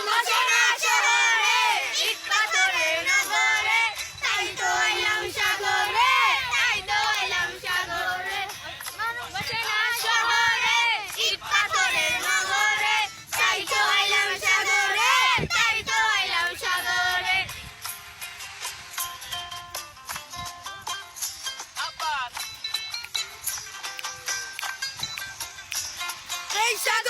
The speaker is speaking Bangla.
বসে না শহরে, ইট পাথরের নগরে, তাই তো এলাম সাগরে, তাই তো এলাম সাগরে। বসে না শহরে, ইট পাথরের নগরে, তাই তো এলাম সাগরে, তাই তো এলাম সাগরে। এই সাগর